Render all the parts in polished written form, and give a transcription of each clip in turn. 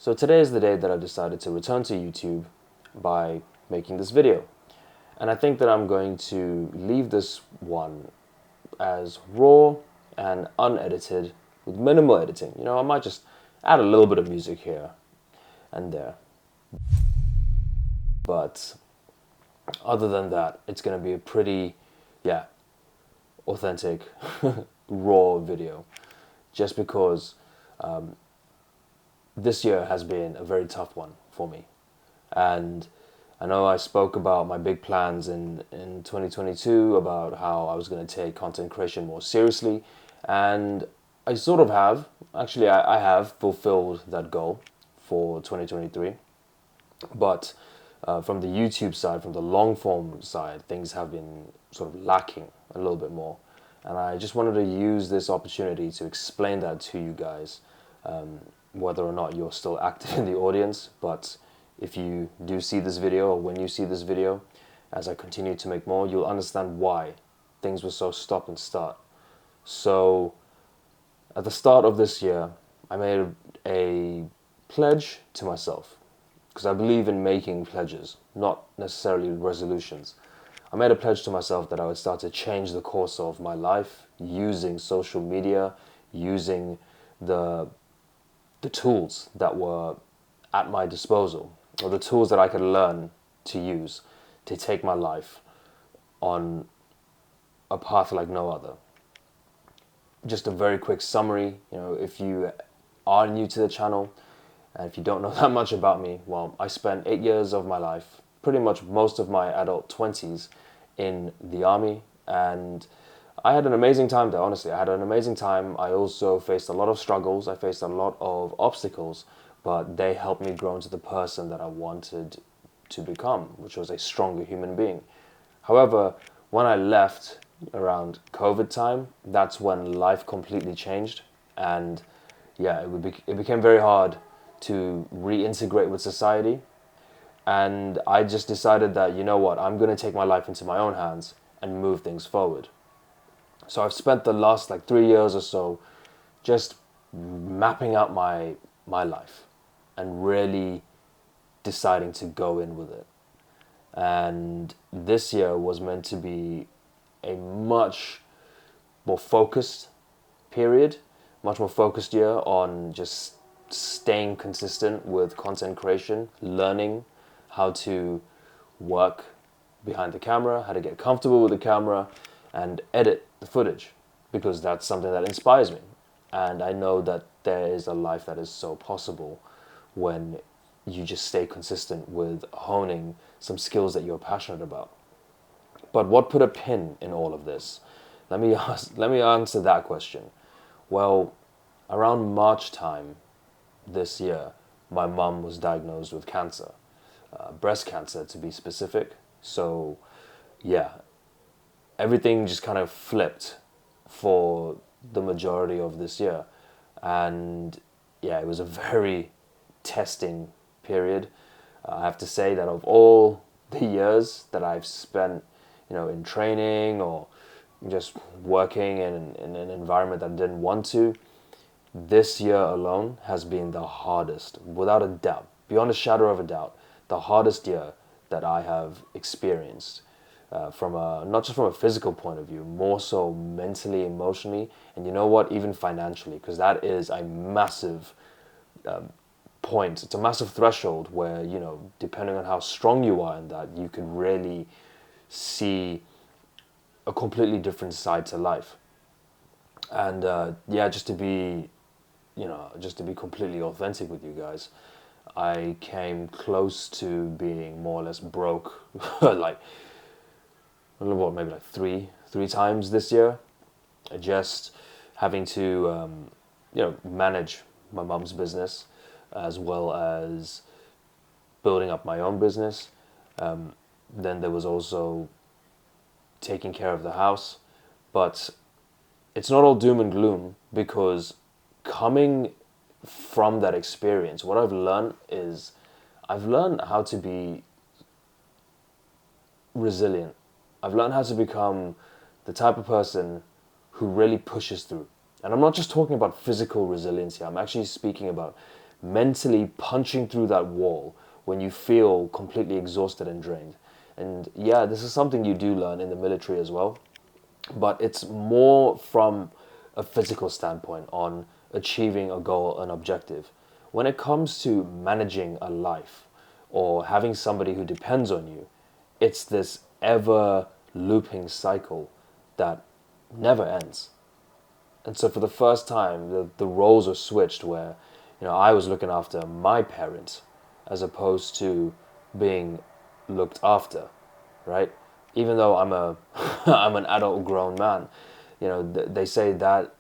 So today is the day that I decided to return to YouTube by making this video. And I think that I'm going to leave this one as raw and unedited with minimal editing. I might just add a little bit of music here and there. But other than that, it's going to be a pretty, authentic, raw video. Just because this year has been a very tough one for me. And I know I spoke about my big plans in 2022 about how I was going to take content creation more seriously. And I sort of have. Actually, I have fulfilled that goal for 2023. But from the YouTube side, from the long form side, things have been sort of lacking a little bit more. And I just wanted to use this opportunity to explain that to you guys, whether or not you're still active in the audience. But if you do see this video, or when you see this video, as I continue to make more, you'll understand why things were so stop and start. So at the start of this year, I made a pledge to myself, because I believe in making pledges, not necessarily resolutions. I made a pledge to myself that I would start to change the course of my life using social media, using the tools that were at my disposal, or the tools that I could learn to use to take my life on a path like no other. Just a very quick summary, if you are new to the channel, and if you don't know that much about me, well, I spent 8 years of my life, pretty much most of my adult 20s, in the army, and I had an amazing time there, honestly. I had an amazing time. I also faced a lot of struggles. I faced a lot of obstacles, but they helped me grow into the person that I wanted to become, which was a stronger human being. However, when I left around COVID time, that's when life completely changed, and it became very hard to reintegrate with society. And I just decided that, I'm going to take my life into my own hands and move things forward. So I've spent the last 3 years or so just mapping out my life and really deciding to go in with it. And this year was meant to be a much more focused period, much more focused year on just staying consistent with content creation, learning how to work behind the camera, how to get comfortable with the camera, and edit the footage, because that's something that inspires me. And I know that there is a life that is so possible when you just stay consistent with honing some skills that you're passionate about. But what put a pin in all of this? Let me answer that question. Well, around March time this year, my mum was diagnosed with cancer. Breast cancer, to be specific. So everything just kind of flipped for the majority of this year. And it was a very testing period. I have to say that of all the years that I've spent, in training or just working in an environment that I didn't want to, this year alone has been the hardest, without a doubt, beyond a shadow of a doubt, the hardest year that I have experienced, not just from a physical point of view, more so mentally, emotionally, and even financially, because that is a massive point. It's a massive threshold where, depending on how strong you are in that, you can really see a completely different side to life. And just to be completely authentic with you guys, I came close to being more or less broke, maybe three times this year. Just having to, manage my mum's business as well as building up my own business. Then there was also taking care of the house. But it's not all doom and gloom, because coming from that experience, what I've learned is I've learned how to be resilient. I've learned how to become the type of person who really pushes through. And I'm not just talking about physical resilience here. I'm actually speaking about mentally punching through that wall when you feel completely exhausted and drained. And yeah, this is something you do learn in the military as well, but it's more from a physical standpoint on achieving a goal, an objective. When it comes to managing a life or having somebody who depends on you, it's this ever looping cycle that never ends. And so for the first time, the roles are switched where, I was looking after my parents as opposed to being looked after, right? Even though I'm an adult grown man, they say that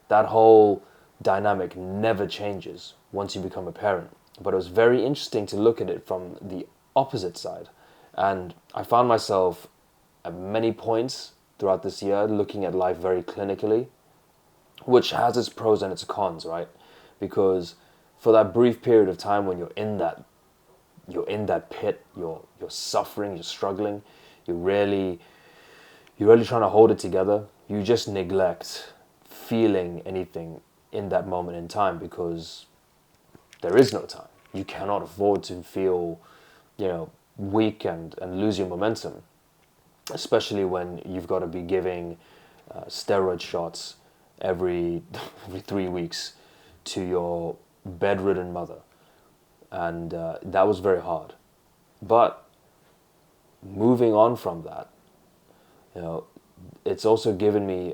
that whole dynamic never changes once you become a parent. But it was very interesting to look at it from the opposite side. And I found myself at many points throughout this year looking at life very clinically, which has its pros and its cons, right? Because for that brief period of time when you're in that pit, you're suffering, you're struggling, you're really trying to hold it together, you just neglect feeling anything in that moment in time because there is no time. You cannot afford to feel, weak and lose your momentum, especially when you've got to be giving steroid shots every every 3 weeks to your bedridden mother, and that was very hard. But moving on from that, you know, it's also given me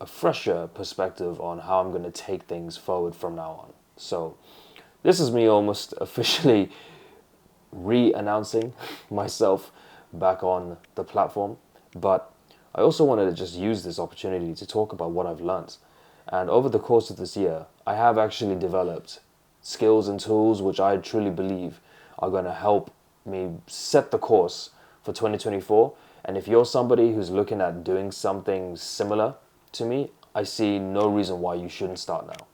a fresher perspective on how I'm going to take things forward from now on. So this is me almost officially re-announcing myself back on the platform, but I also wanted to just use this opportunity to talk about what I've learned. And over the course of this year, I have actually developed skills and tools which I truly believe are going to help me set the course for 2024. And if you're somebody who's looking at doing something similar to me, I see no reason why you shouldn't start now.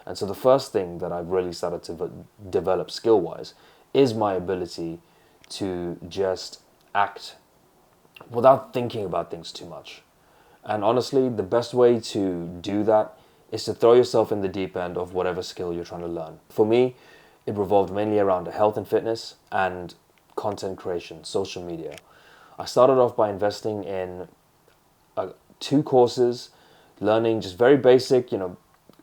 And so the first thing that I've really started to develop skill-wise is my ability to just act without thinking about things too much. And honestly, the best way to do that is to throw yourself in the deep end of whatever skill you're trying to learn. For me, it revolved mainly around health and fitness and content creation, social media. I started off by investing in 2 courses, learning just very basic,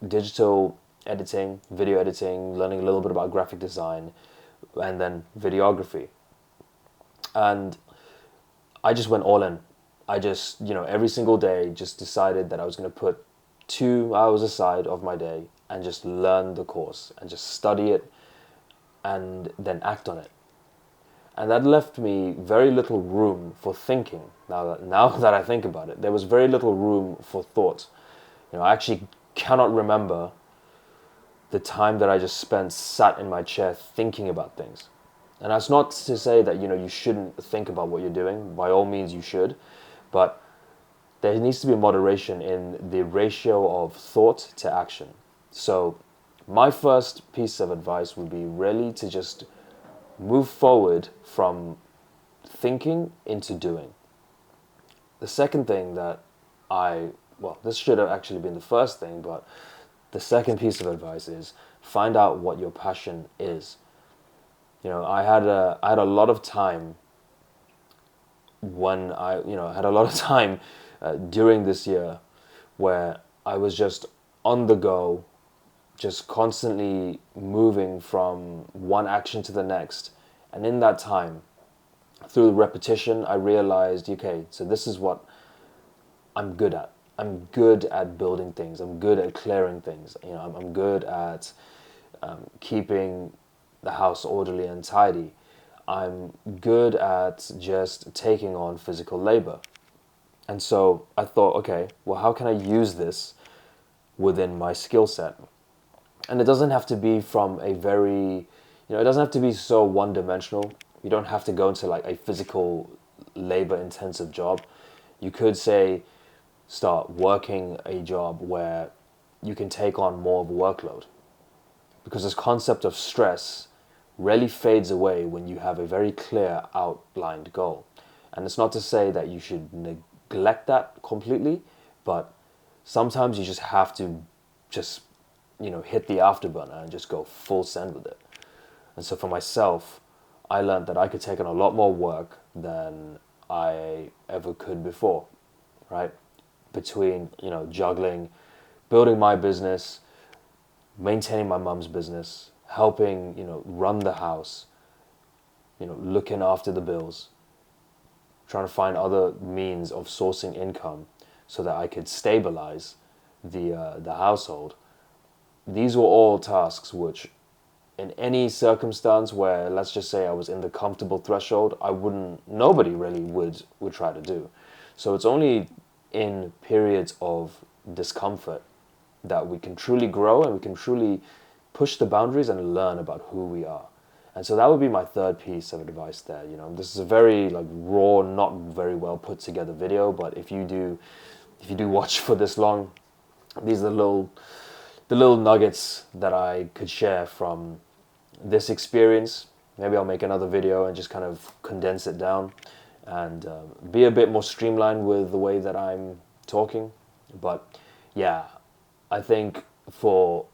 digital editing, video editing, learning a little bit about graphic design, and then videography. And I just went all in. I just, every single day just decided that I was going to put 2 hours aside of my day and just learn the course and just study it and then act on it. And that left me very little room for thinking. Now that I think about it, there was very little room for thought. I actually cannot remember the time that I just spent sat in my chair thinking about things. And that's not to say that, you shouldn't think about what you're doing. By all means, you should. But there needs to be moderation in the ratio of thought to action. So my first piece of advice would be really to just move forward from thinking into doing. The second thing that this should have actually been the first thing, but the second piece of advice is find out what your passion is. I had a lot of time when I had a lot of time during this year where I was just on the go, just constantly moving from one action to the next. And in that time, through repetition, I realized, okay, so this is what I'm good at. I'm good at building things. I'm good at clearing things. I'm good at keeping the house orderly and tidy. I'm good at just taking on physical labor. And so I thought, okay, well, how can I use this within my skill set? And it doesn't have to be from a very, it doesn't have to be so one-dimensional. You don't have to go into like a physical labor-intensive job. You could say, start working a job where you can take on more of a workload. Because this concept of stress really fades away when you have a very clear outlined goal. And it's not to say that you should neglect that completely, but sometimes you just have to just hit the afterburner and just go full send with it. And so for myself, I learned that I could take on a lot more work than I ever could before, right? Between, juggling, building my business, maintaining my mum's business, helping, run the house, looking after the bills, trying to find other means of sourcing income so that I could stabilize the household. These were all tasks which, in any circumstance where, let's just say, I was in the comfortable threshold, nobody really would try to do. So it's only in periods of discomfort that we can truly grow and we can truly push the boundaries and learn about who we are. And so that would be my third piece of advice there. This is a very raw, not very well put together video, but if you do watch for this long, these are the little nuggets that I could share from this experience. Maybe I'll make another video and just kind of condense it down and be a bit more streamlined with the way that I'm talking. But yeah, I think for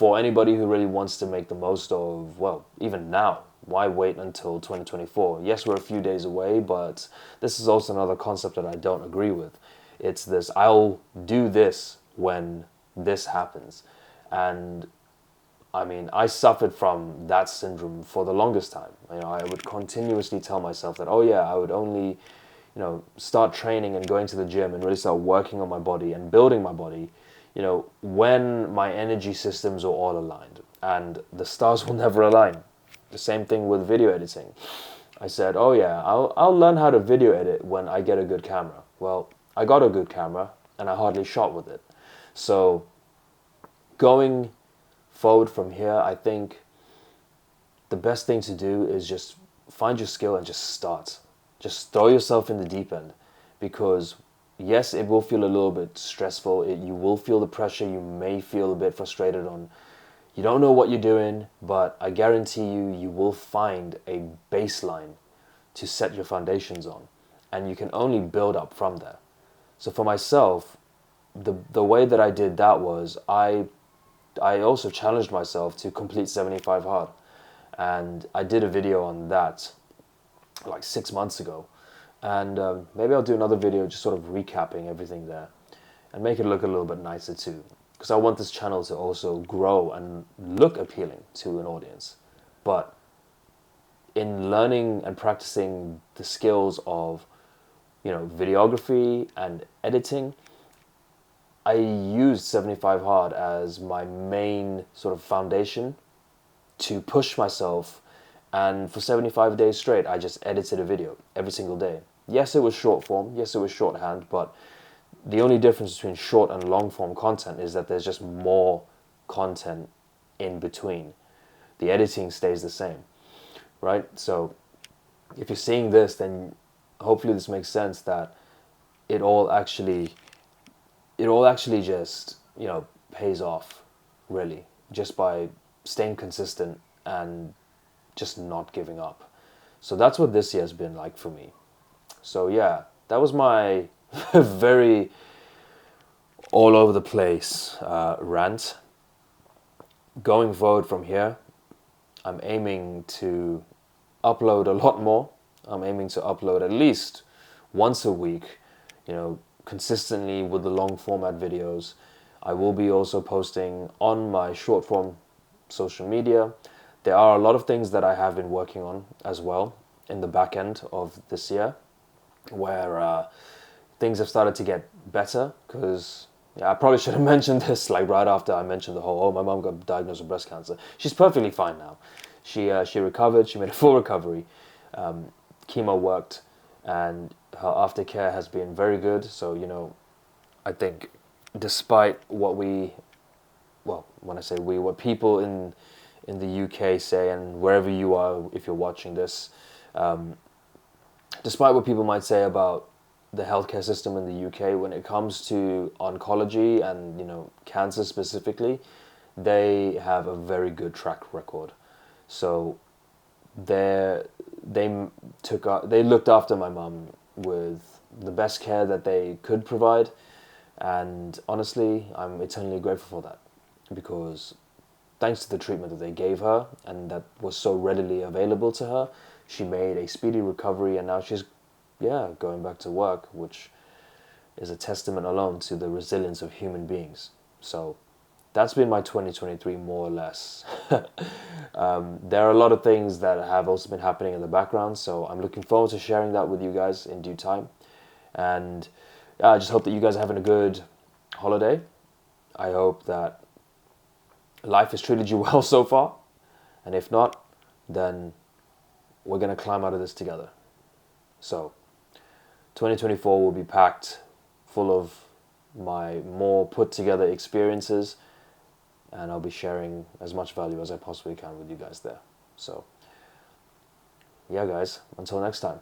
anybody who really wants to make the most of, well, even now, why wait until 2024? Yes, we're a few days away, but this is also another concept that I don't agree with. It's this, I'll do this when this happens. And I mean, I suffered from that syndrome for the longest time. I would continuously tell myself that, oh yeah, I would only, start training and going to the gym and really start working on my body and building my body, when my energy systems are all aligned. And the stars will never align. The same thing with video editing. I said, oh yeah, I'll learn how to video edit when I get a good camera. Well, I got a good camera and I hardly shot with it. So going forward from here, I think the best thing to do is just find your skill and just start. Just throw yourself in the deep end, because yes, it will feel a little bit stressful. You will feel the pressure. You may feel a bit frustrated you don't know what you're doing, but I guarantee you will find a baseline to set your foundations on, and you can only build up from there. So for myself, the way that I did that was I also challenged myself to complete 75 hard, and I did a video on that 6 months ago, and maybe I'll do another video just sort of recapping everything there and make it look a little bit nicer too, because I want this channel to also grow and look appealing to an audience. But in learning and practicing the skills of videography and editing, I used 75 hard as my main sort of foundation to push myself. And for 75 days straight, I just edited a video every single day. Yes, it was short form. Yes, it was shorthand. But the only difference between short and long form content is that there's just more content in between. The editing stays the same, right? So if you're seeing this, then hopefully this makes sense that it all actually just, pays off, really, just by staying consistent and just not giving up. So that's what this year's been like for me. So yeah, that was my very all over the place rant. Going forward from here, I'm aiming to upload a lot more. I'm aiming to upload at least once a week, consistently with the long format videos. I will be also posting on my short form social media. There are a lot of things that I have been working on as well in the back end of this year, where things have started to get better, because I probably should have mentioned this right after I mentioned the whole, my mom got diagnosed with breast cancer. She's perfectly fine now. She recovered. She made a full recovery. Chemo worked, and her aftercare has been very good. So, I think despite what when I say we, what people in the UK say, and wherever you are, if you're watching this, despite what people might say about the healthcare system in the UK, when it comes to oncology and, cancer specifically, they have a very good track record. So they looked after my mum with the best care that they could provide, and honestly, I'm eternally grateful for that, because thanks to the treatment that they gave her and that was so readily available to her, she made a speedy recovery, and now she's, going back to work, which is a testament alone to the resilience of human beings. So that's been my 2023, more or less. There are a lot of things that have also been happening in the background, so I'm looking forward to sharing that with you guys in due time. And I just hope that you guys are having a good holiday. I hope that life has treated you well so far. And if not, then we're going to climb out of this together. So 2024 will be packed full of my more put together experiences, and I'll be sharing as much value as I possibly can with you guys there. So, yeah, guys, until next time.